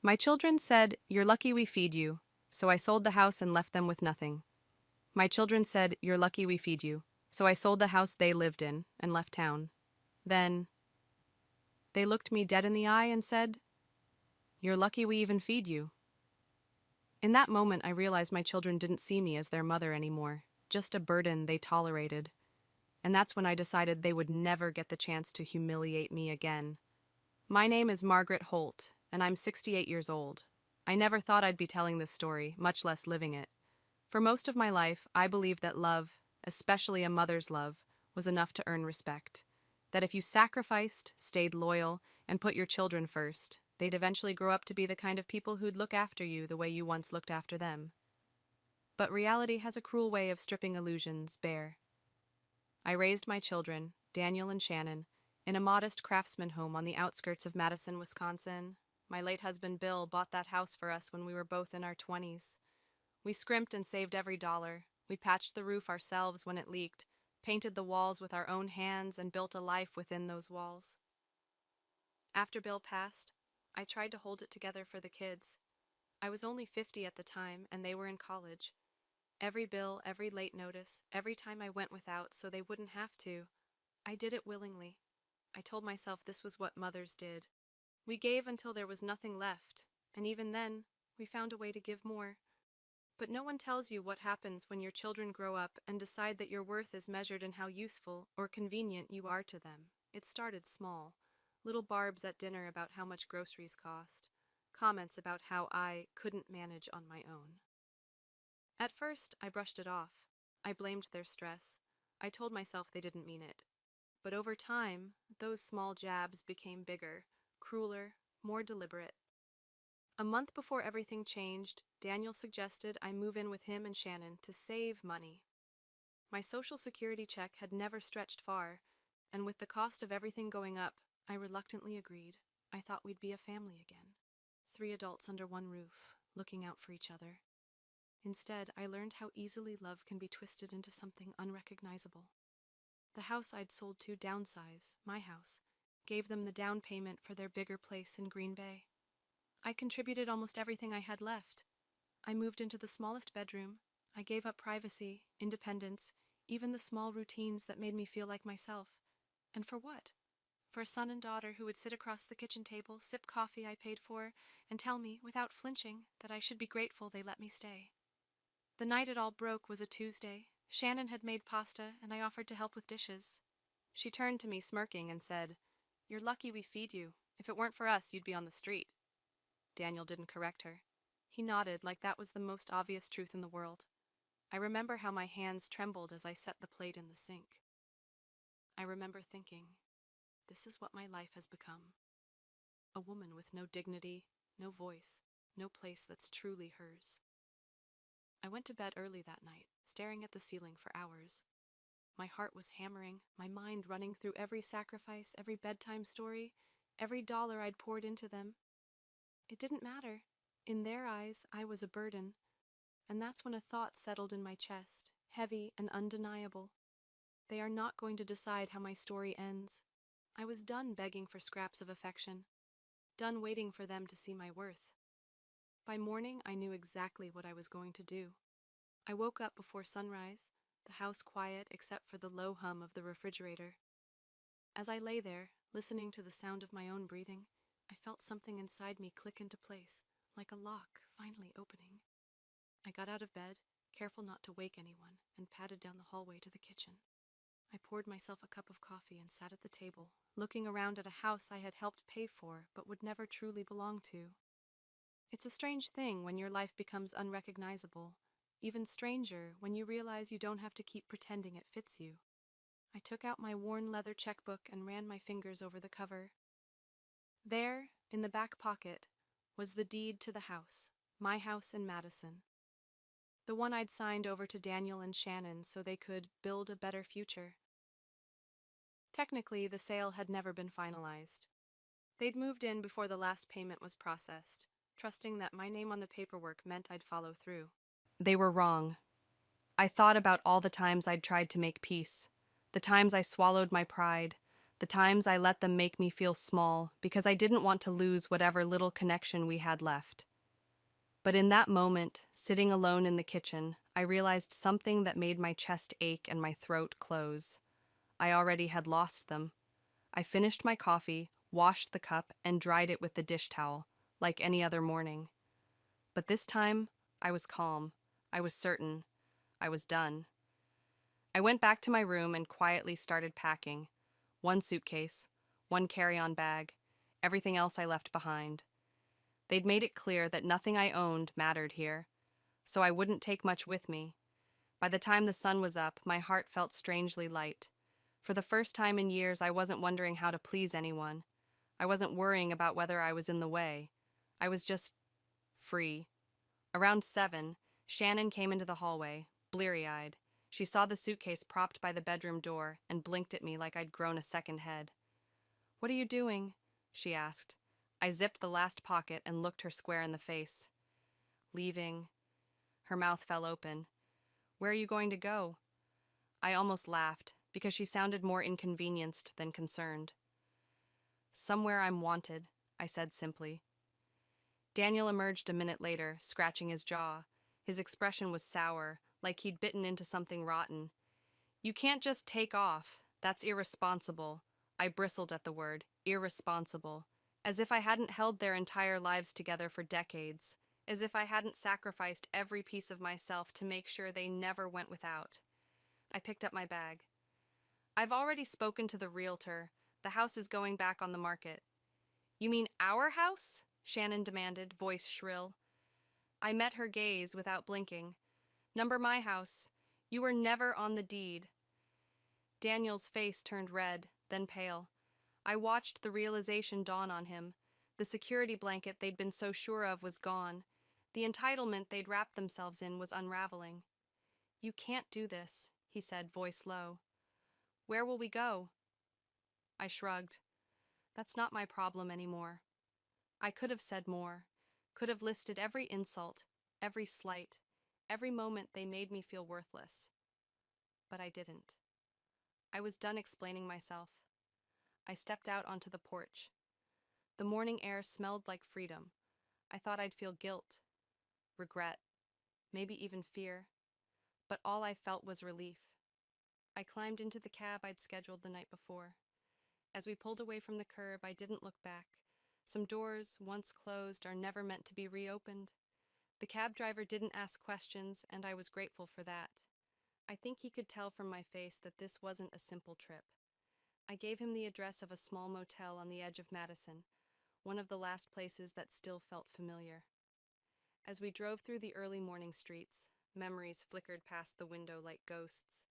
My children said, "You're lucky we feed you," so I sold the house and left them with nothing. My children said, "You're lucky we feed you," so I sold the house they lived in and left town. Then they looked me dead in the eye and said, "You're lucky we even feed you." In that moment, I realized my children didn't see me as their mother anymore, just a burden they tolerated. And that's when I decided they would never get the chance to humiliate me again. My name is Margaret Holt, and I'm 68 years old. I never thought I'd be telling this story, much less living it. For most of my life, I believed that love, especially a mother's love, was enough to earn respect. That if you sacrificed, stayed loyal, and put your children first, they'd eventually grow up to be the kind of people who'd look after you the way you once looked after them. But reality has a cruel way of stripping illusions bare. I raised my children, Daniel and Shannon, in a modest craftsman home on the outskirts of Madison, Wisconsin. My late husband Bill bought that house for us when we were both in our 20s. We scrimped and saved every dollar. We patched the roof ourselves when it leaked, painted the walls with our own hands, and built a life within those walls. After Bill passed, I tried to hold it together for the kids. I was only 50 at the time, and they were in college. Every bill, every late notice, every time I went without so they wouldn't have to, I did it willingly. I told myself this was what mothers did. We gave until there was nothing left, and even then, we found a way to give more. But no one tells you what happens when your children grow up and decide that your worth is measured in how useful or convenient you are to them. It started small. Little barbs at dinner about how much groceries cost. Comments about how I couldn't manage on my own. At first, I brushed it off. I blamed their stress. I told myself they didn't mean it. But over time, those small jabs became bigger, crueler, more deliberate. A month before everything changed, Daniel suggested I move in with him and Shannon to save money. My Social Security check had never stretched far, and with the cost of everything going up, I reluctantly agreed. I thought we'd be a family again. 3 adults under one roof, looking out for each other. Instead, I learned how easily love can be twisted into something unrecognizable. The house I'd sold to Downsize, my house, gave them the down payment for their bigger place in Green Bay. I contributed almost everything I had left. I moved into the smallest bedroom. I gave up privacy, independence, even the small routines that made me feel like myself. And for what? For a son and daughter who would sit across the kitchen table, sip coffee I paid for, and tell me, without flinching, that I should be grateful they let me stay. The night it all broke was a Tuesday. Shannon had made pasta, and I offered to help with dishes. She turned to me smirking and said, "You're lucky we feed you. If it weren't for us, you'd be on the street." Daniel didn't correct her. He nodded like that was the most obvious truth in the world. I remember how my hands trembled as I set the plate in the sink. I remember thinking, this is what my life has become. A woman with no dignity, no voice, no place that's truly hers. I went to bed early that night, staring at the ceiling for hours. My heart was hammering, my mind running through every sacrifice, every bedtime story, every dollar I'd poured into them. It didn't matter. In their eyes, I was a burden. And that's when a thought settled in my chest, heavy and undeniable. They are not going to decide how my story ends. I was done begging for scraps of affection, done waiting for them to see my worth. By morning, I knew exactly what I was going to do. I woke up before sunrise, the house quiet except for the low hum of the refrigerator. As I lay there, listening to the sound of my own breathing, I felt something inside me click into place, like a lock finally opening. I got out of bed, careful not to wake anyone, and padded down the hallway to the kitchen. I poured myself a cup of coffee and sat at the table, looking around at a house I had helped pay for but would never truly belong to. It's a strange thing when your life becomes unrecognizable, even stranger when you realize you don't have to keep pretending it fits you. I took out my worn leather checkbook and ran my fingers over the cover. There, in the back pocket, was the deed to the house, my house in Madison. The one I'd signed over to Daniel and Shannon so they could build a better future. Technically, the sale had never been finalized. They'd moved in before the last payment was processed, trusting that my name on the paperwork meant I'd follow through. They were wrong. I thought about all the times I'd tried to make peace, the times I swallowed my pride, The times I let them make me feel small because I didn't want to lose whatever little connection we had left. But in that moment, sitting alone in the kitchen, I realized something that made my chest ache and my throat close. I already had lost them. I finished my coffee, washed the cup, and dried it with the dish towel, like any other morning. But this time, I was calm. I was certain. I was done. I went back to my room and quietly started packing. One suitcase, one carry-on bag, everything else I left behind. They'd made it clear that nothing I owned mattered here, so I wouldn't take much with me. By the time the sun was up, my heart felt strangely light. For the first time in years, I wasn't wondering how to please anyone. I wasn't worrying about whether I was in the way. I was just free. Around 7, Shannon came into the hallway, bleary-eyed. She saw the suitcase propped by the bedroom door and blinked at me like I'd grown a second head. "What are you doing?" she asked. I zipped the last pocket and looked her square in the face. "Leaving." Her mouth fell open. "Where are you going to go?" I almost laughed, because she sounded more inconvenienced than concerned. "Somewhere I'm wanted," I said simply. Daniel emerged a minute later, scratching his jaw. His expression was sour, like he'd bitten into something rotten. "You can't just take off. That's irresponsible." I bristled at the word, irresponsible, as if I hadn't held their entire lives together for decades, as if I hadn't sacrificed every piece of myself to make sure they never went without. I picked up my bag. "I've already spoken to the realtor. The house is going back on the market." "You mean our house?" Shannon demanded, voice shrill. I met her gaze without blinking. "Number my house. You were never on the deed." Daniel's face turned red, then pale. I watched the realization dawn on him. The security blanket they'd been so sure of was gone. The entitlement they'd wrapped themselves in was unraveling. "You can't do this," he said, voice low. "Where will we go?" I shrugged. That's not my problem anymore. I could have said more, could have listed every insult, every slight, every moment they made me feel worthless. But I didn't. I was done explaining myself. I stepped out onto the porch. The morning air smelled like freedom. I thought I'd feel guilt, regret, maybe even fear, but all I felt was relief. I climbed into the cab I'd scheduled the night before. As we pulled away from the curb, I didn't look back. Some doors, once closed, are never meant to be reopened. The cab driver didn't ask questions, and I was grateful for that. I think he could tell from my face that this wasn't a simple trip. I gave him the address of a small motel on the edge of Madison, one of the last places that still felt familiar. As we drove through the early morning streets, memories flickered past the window like ghosts.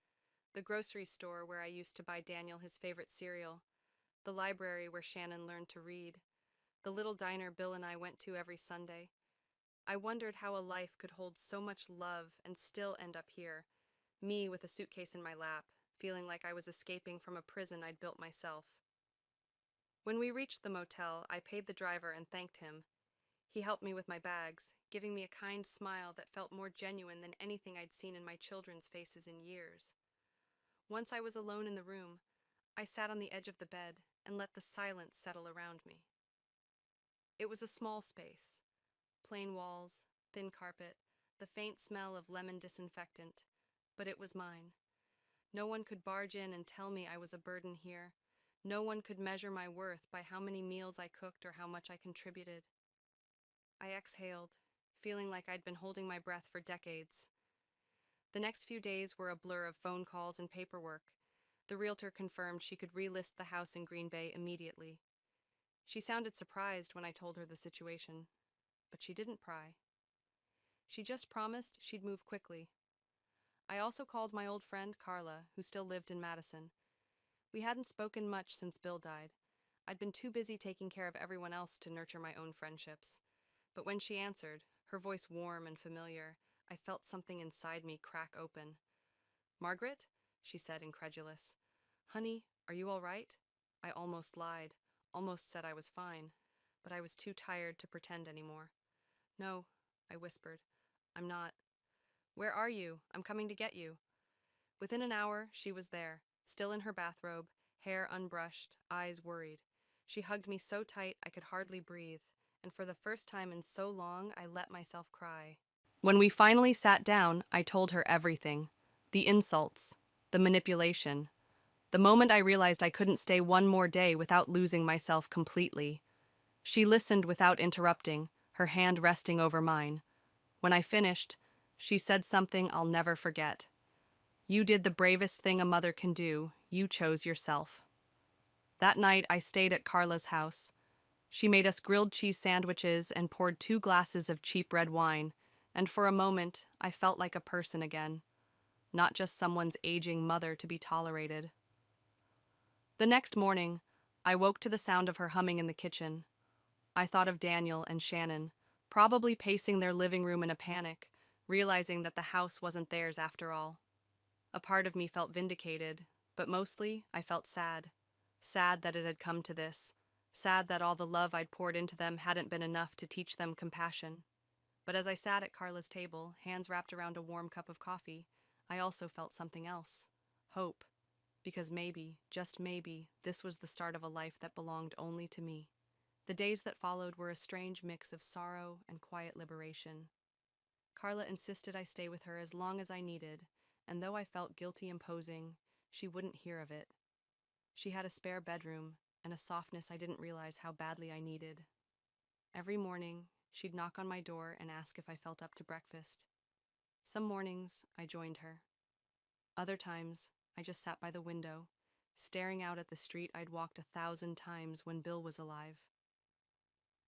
The grocery store where I used to buy Daniel his favorite cereal, the library where Shannon learned to read, the little diner Bill and I went to every Sunday. I wondered how a life could hold so much love and still end up here, me with a suitcase in my lap, feeling like I was escaping from a prison I'd built myself. When we reached the motel, I paid the driver and thanked him. He helped me with my bags, giving me a kind smile that felt more genuine than anything I'd seen in my children's faces in years. Once I was alone in the room, I sat on the edge of the bed and let the silence settle around me. It was a small space. Plain walls, thin carpet, the faint smell of lemon disinfectant, but it was mine. No one could barge in and tell me I was a burden here. No one could measure my worth by how many meals I cooked or how much I contributed. I exhaled, feeling like I'd been holding my breath for decades. The next few days were a blur of phone calls and paperwork. The realtor confirmed she could relist the house in Green Bay immediately. She sounded surprised when I told her the situation, but she didn't pry. She just promised she'd move quickly. I also called my old friend Carla, who still lived in Madison. We hadn't spoken much since Bill died. I'd been too busy taking care of everyone else to nurture my own friendships. But when she answered, her voice warm and familiar, I felt something inside me crack open. "Margaret?" she said, incredulous. "Honey, are you all right?" I almost lied, almost said I was fine, but I was too tired to pretend anymore. "No," I whispered. "I'm not." "Where are you? I'm coming to get you." Within an hour, she was there, still in her bathrobe, hair unbrushed, eyes worried. She hugged me so tight I could hardly breathe, and for the first time in so long, I let myself cry. When we finally sat down, I told her everything. The insults, the manipulation. The moment I realized I couldn't stay one more day without losing myself completely. She listened without interrupting, her hand resting over mine. When I finished, she said something I'll never forget. You did the bravest thing a mother can do. You chose yourself. That night, I stayed at Carla's house. She made us grilled cheese sandwiches and poured 2 glasses of cheap red wine, and for a moment, I felt like a person again, not just someone's aging mother to be tolerated. The next morning, I woke to the sound of her humming in the kitchen. I thought of Daniel and Shannon, probably pacing their living room in a panic, realizing that the house wasn't theirs after all. A part of me felt vindicated, but mostly I felt sad. Sad that it had come to this. Sad that all the love I'd poured into them hadn't been enough to teach them compassion. But as I sat at Carla's table, hands wrapped around a warm cup of coffee, I also felt something else. Hope. Because maybe, just maybe, this was the start of a life that belonged only to me. The days that followed were a strange mix of sorrow and quiet liberation. Carla insisted I stay with her as long as I needed, and though I felt guilty imposing, she wouldn't hear of it. She had a spare bedroom and a softness I didn't realize how badly I needed. Every morning, she'd knock on my door and ask if I felt up to breakfast. Some mornings, I joined her. Other times, I just sat by the window, staring out at the street I'd walked 1,000 times when Bill was alive.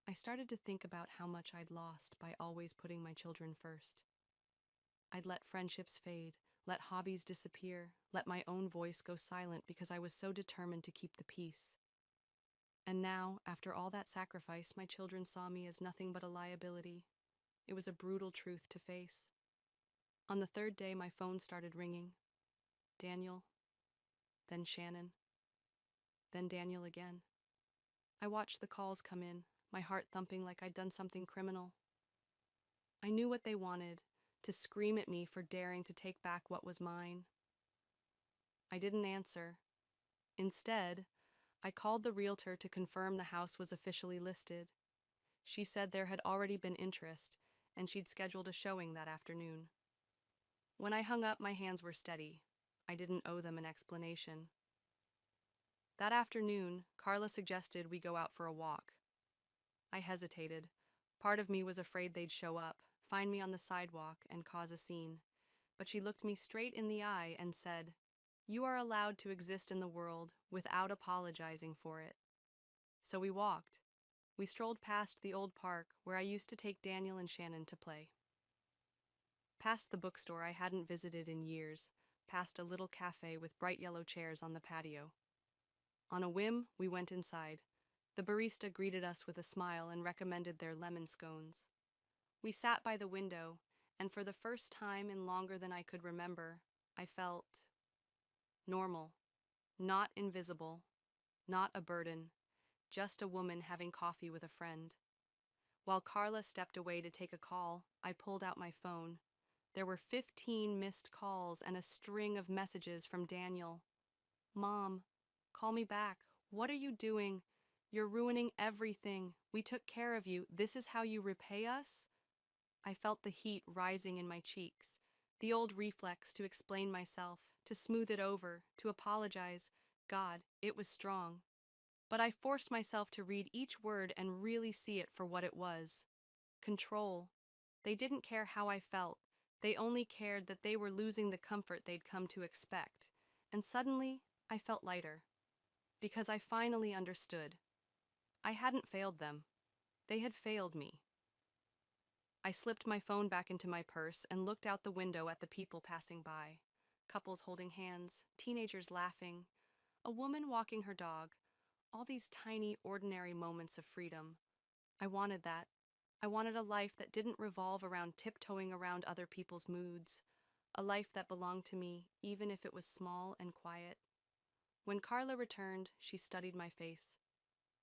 I started to think about how much I'd lost by always putting my children first. I'd let friendships fade, let hobbies disappear, let my own voice go silent because I was so determined to keep the peace. And now, after all that sacrifice, my children saw me as nothing but a liability. It was a brutal truth to face. On the third day, my phone started ringing. Daniel, then Shannon, then Daniel again. I watched the calls come in, my heart thumping like I'd done something criminal. I knew what they wanted, to scream at me for daring to take back what was mine. I didn't answer. Instead, I called the realtor to confirm the house was officially listed. She said there had already been interest, and she'd scheduled a showing that afternoon. When I hung up, my hands were steady. I didn't owe them an explanation. That afternoon, Carla suggested we go out for a walk. I hesitated. Part of me was afraid they'd show up, find me on the sidewalk, and cause a scene. But she looked me straight in the eye and said, "You are allowed to exist in the world without apologizing for it." So we walked. We strolled past the old park where I used to take Daniel and Shannon to play. Past the bookstore I hadn't visited in years, past a little cafe with bright yellow chairs on the patio. On a whim, we went inside. The barista greeted us with a smile and recommended their lemon scones. We sat by the window, and for the first time in longer than I could remember, I felt normal, not invisible, not a burden, just a woman having coffee with a friend. While Carla stepped away to take a call, I pulled out my phone. There were 15 missed calls and a string of messages from Daniel. "Mom, call me back. What are you doing? You're ruining everything. We took care of you. This is how you repay us?" I felt the heat rising in my cheeks, the old reflex to explain myself, to smooth it over, to apologize. God, it was strong. But I forced myself to read each word and really see it for what it was. Control. They didn't care how I felt. They only cared that they were losing the comfort they'd come to expect. And suddenly, I felt lighter. Because I finally understood. I hadn't failed them. They had failed me. I slipped my phone back into my purse and looked out the window at the people passing by. Couples holding hands, teenagers laughing, a woman walking her dog. All these tiny, ordinary moments of freedom. I wanted that. I wanted a life that didn't revolve around tiptoeing around other people's moods. A life that belonged to me, even if it was small and quiet. When Carla returned, she studied my face.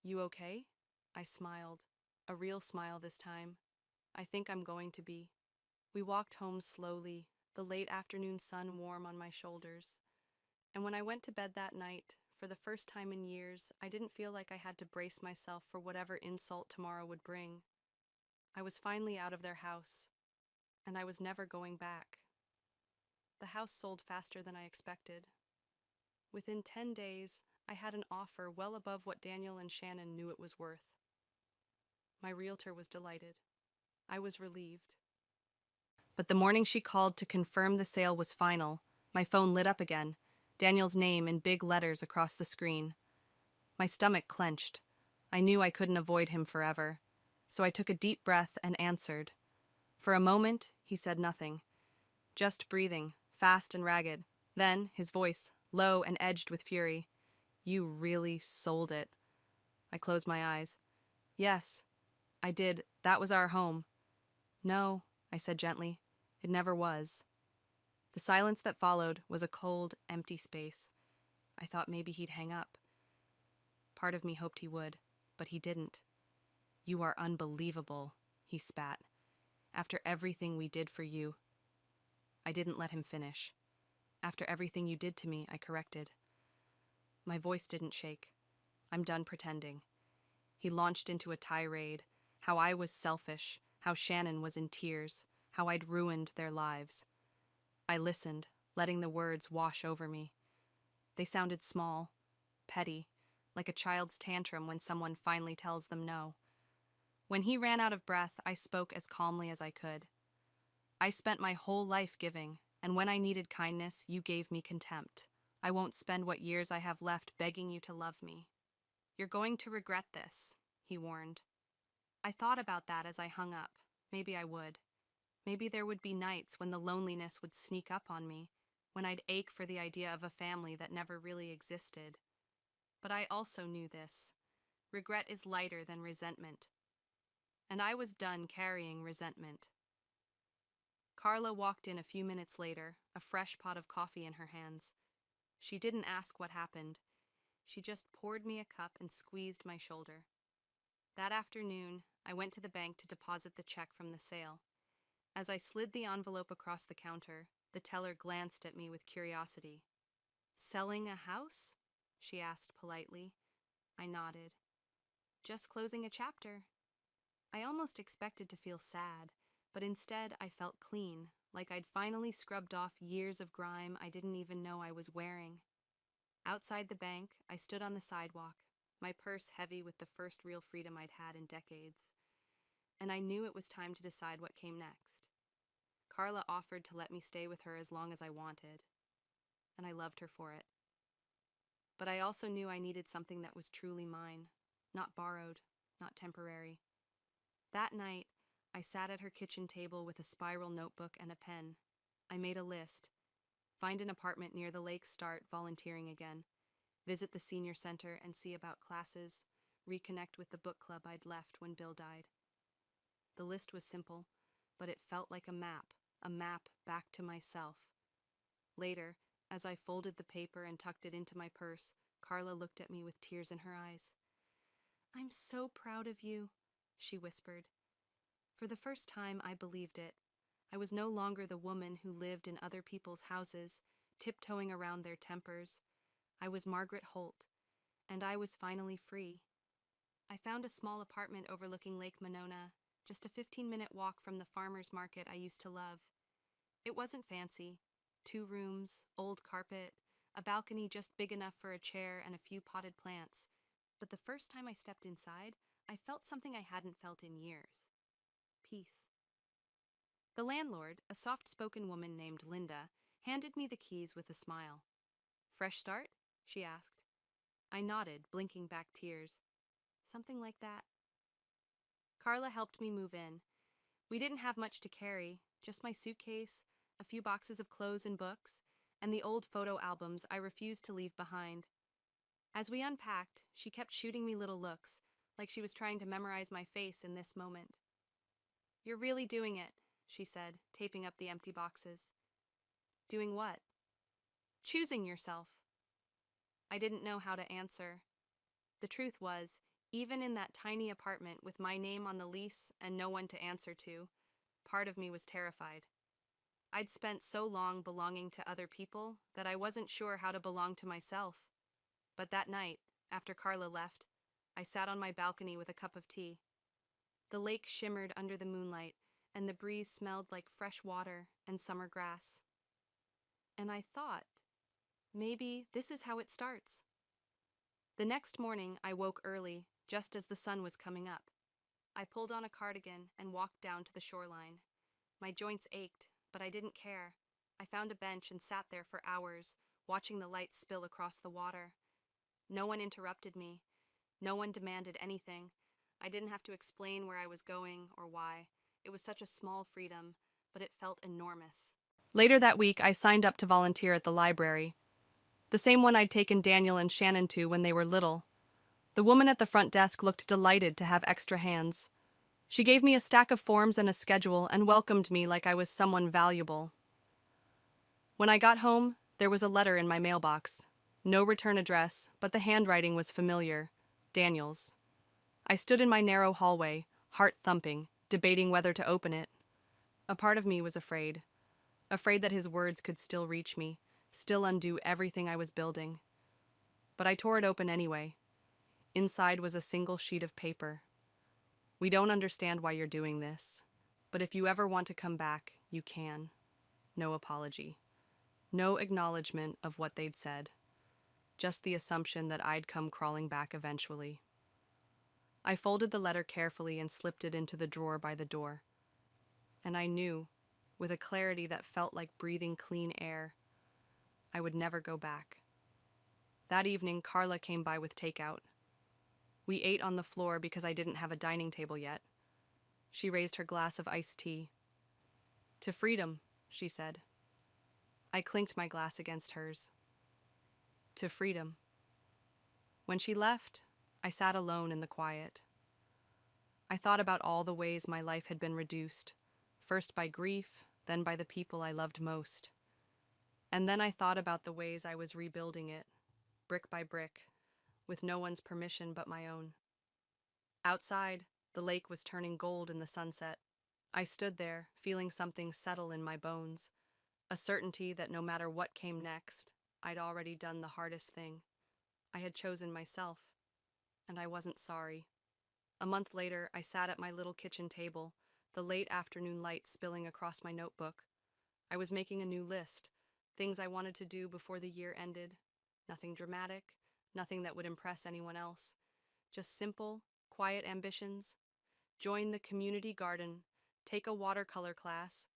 "You okay?" I smiled. A real smile this time. "I think I'm going to be." We walked home slowly, the late afternoon sun warm on my shoulders. And when I went to bed that night, For the first time in years, I didn't feel like I had to brace myself for whatever insult tomorrow would bring. I was finally out of their house, and I was never going back. The house sold faster than I expected. Within 10 days, I had an offer well above what Daniel and Shannon knew it was worth. My realtor was delighted. I was relieved. But the morning she called to confirm the sale was final, my phone lit up again, Daniel's name in big letters across the screen. My stomach clenched. I knew I couldn't avoid him forever. So I took a deep breath and answered. For a moment, he said nothing. Just breathing, fast and ragged. Then, his voice, low and edged with fury. You really sold it. I closed my eyes. Yes, I did. That was our home. No, I said gently. It never was. The silence that followed was a cold, empty space. I thought maybe he'd hang up. Part of me hoped he would, but he didn't. You are unbelievable, he spat. After everything we did for you. I didn't let him finish. After everything you did to me, I corrected. My voice didn't shake. I'm done pretending. He launched into a tirade, how I was selfish, how Shannon was in tears, how I'd ruined their lives. I listened, letting the words wash over me. They sounded small, petty, like a child's tantrum when someone finally tells them no. When he ran out of breath, I spoke as calmly as I could. I spent my whole life giving, and when I needed kindness, you gave me contempt. I won't spend what years I have left begging you to love me. You're going to regret this, he warned. I thought about that as I hung up. Maybe I would. Maybe there would be nights when the loneliness would sneak up on me, when I'd ache for the idea of a family that never really existed. But I also knew this. Regret is lighter than resentment. And I was done carrying resentment. Carla walked in a few minutes later, a fresh pot of coffee in her hands. She didn't ask what happened. She just poured me a cup and squeezed my shoulder. That afternoon, I went to the bank to deposit the check from the sale. As I slid the envelope across the counter, the teller glanced at me with curiosity. Selling a house? She asked politely. I nodded. Just closing a chapter. I almost expected to feel sad, but instead I felt clean, like I'd finally scrubbed off years of grime I didn't even know I was wearing. Outside the bank, I stood on the sidewalk, my purse heavy with the first real freedom I'd had in decades. And I knew it was time to decide what came next. Carla offered to let me stay with her as long as I wanted, and I loved her for it. But I also knew I needed something that was truly mine, not borrowed, not temporary. That night, I sat at her kitchen table with a spiral notebook and a pen. I made a list. Find an apartment near the lake, start volunteering again. Visit the senior center and see about classes. Reconnect with the book club I'd left when Bill died. The list was simple, but it felt like a map back to myself. Later, as I folded the paper and tucked it into my purse, Carla looked at me with tears in her eyes. I'm so proud of you, she whispered. For the first time, I believed it. I was no longer the woman who lived in other people's houses, tiptoeing around their tempers. I was Margaret Holt, and I was finally free. I found a small apartment overlooking Lake Monona, just a 15-minute walk from the farmer's market I used to love. It wasn't fancy. 2 rooms, old carpet, a balcony just big enough for a chair and a few potted plants. But the first time I stepped inside, I felt something I hadn't felt in years. Peace. The landlord, a soft-spoken woman named Linda, handed me the keys with a smile. Fresh start? She asked. I nodded, blinking back tears. Something like that. Carla helped me move in. We didn't have much to carry, just my suitcase, a few boxes of clothes and books, and the old photo albums I refused to leave behind. As we unpacked, she kept shooting me little looks, like she was trying to memorize my face in this moment. You're really doing it, she said, taping up the empty boxes. Doing what? Choosing yourself. I didn't know how to answer. The truth was, even in that tiny apartment with my name on the lease and no one to answer to, part of me was terrified. I'd spent so long belonging to other people that I wasn't sure how to belong to myself. But that night, after Carla left, I sat on my balcony with a cup of tea. The lake shimmered under the moonlight, and the breeze smelled like fresh water and summer grass. And I thought, maybe this is how it starts. The next morning, I woke early, just as the sun was coming up. I pulled on a cardigan and walked down to the shoreline. My joints ached, but I didn't care. I found a bench and sat there for hours, watching the lights spill across the water. No one interrupted me. No one demanded anything. I didn't have to explain where I was going or why. It was such a small freedom, but it felt enormous. Later that week, I signed up to volunteer at the library, the same one I'd taken Daniel and Shannon to when they were little. The woman at the front desk looked delighted to have extra hands. She gave me a stack of forms and a schedule and welcomed me like I was someone valuable. When I got home, there was a letter in my mailbox. No return address, but the handwriting was familiar. Daniel's. I stood in my narrow hallway, heart thumping, debating whether to open it. A part of me was afraid. Afraid that his words could still reach me, still undo everything I was building. But I tore it open anyway. Inside was a single sheet of paper. We don't understand why you're doing this, but if you ever want to come back, you can. No apology. No acknowledgement of what they'd said. Just the assumption that I'd come crawling back eventually. I folded the letter carefully and slipped it into the drawer by the door. And I knew, with a clarity that felt like breathing clean air, I would never go back. That evening, Carla came by with takeout. We ate on the floor because I didn't have a dining table yet. She raised her glass of iced tea. "To freedom," she said. I clinked my glass against hers. To freedom. When she left, I sat alone in the quiet. I thought about all the ways my life had been reduced, first by grief, then by the people I loved most. And then I thought about the ways I was rebuilding it, brick by brick, with no one's permission but my own. Outside, the lake was turning gold in the sunset. I stood there, feeling something settle in my bones, a certainty that no matter what came next, I'd already done the hardest thing. I had chosen myself, and I wasn't sorry. A month later, I sat at my little kitchen table, the late afternoon light spilling across my notebook. I was making a new list, things I wanted to do before the year ended. Nothing dramatic, nothing that would impress anyone else. Just simple, quiet ambitions. Join the community garden, take a watercolor class,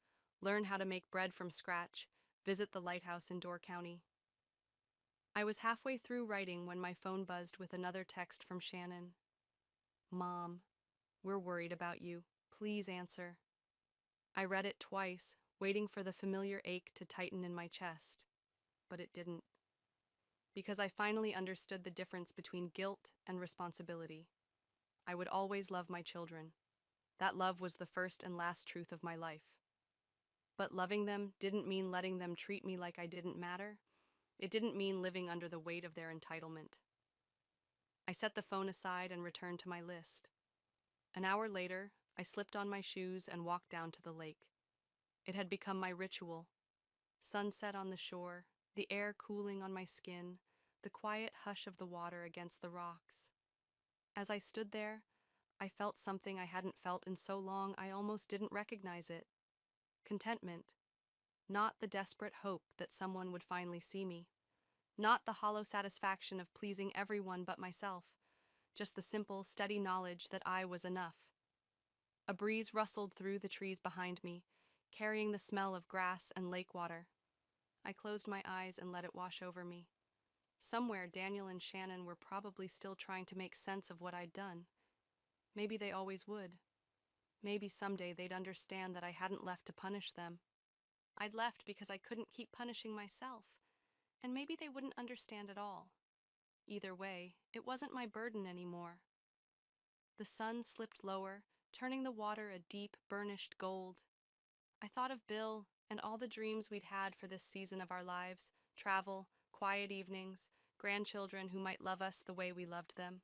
learn how to make bread from scratch, visit the lighthouse in Door County. I was halfway through writing when my phone buzzed with another text from Shannon. "Mom, we're worried about you. Please answer." I read it twice, waiting for the familiar ache to tighten in my chest. But it didn't. Because I finally understood the difference between guilt and responsibility. I would always love my children. That love was the first and last truth of my life. But loving them didn't mean letting them treat me like I didn't matter. It didn't mean living under the weight of their entitlement. I set the phone aside and returned to my list. An hour later, I slipped on my shoes and walked down to the lake. It had become my ritual. Sunset on the shore, the air cooling on my skin, the quiet hush of the water against the rocks. As I stood there, I felt something I hadn't felt in so long I almost didn't recognize it. Contentment. Not the desperate hope that someone would finally see me. Not the hollow satisfaction of pleasing everyone but myself. Just the simple, steady knowledge that I was enough. A breeze rustled through the trees behind me, carrying the smell of grass and lake water. I closed my eyes and let it wash over me. Somewhere, Daniel and Shannon were probably still trying to make sense of what I'd done. Maybe they always would. Maybe someday they'd understand that I hadn't left to punish them. I'd left because I couldn't keep punishing myself, and maybe they wouldn't understand at all. Either way, it wasn't my burden anymore. The sun slipped lower, turning the water a deep, burnished gold. I thought of Bill and all the dreams we'd had for this season of our lives, travel, quiet evenings, grandchildren who might love us the way we loved them.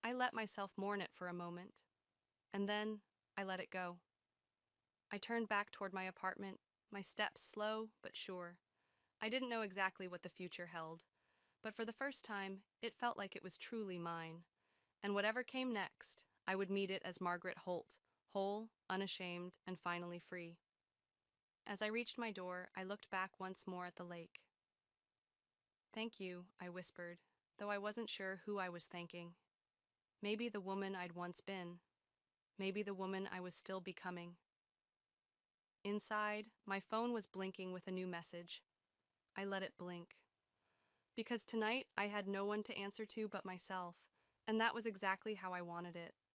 I let myself mourn it for a moment, and then I let it go. I turned back toward my apartment, my steps slow but sure. I didn't know exactly what the future held, But for the first time, it felt like it was truly mine. And whatever came next, I would meet it as Margaret Holt, whole, unashamed, and finally free. As I reached my door, I looked back once more at the lake. "Thank you," I whispered, though I wasn't sure who I was thanking. Maybe the woman I'd once been. Maybe the woman I was still becoming. Inside, my phone was blinking with a new message. I let it blink. Because tonight I had no one to answer to but myself, and that was exactly how I wanted it.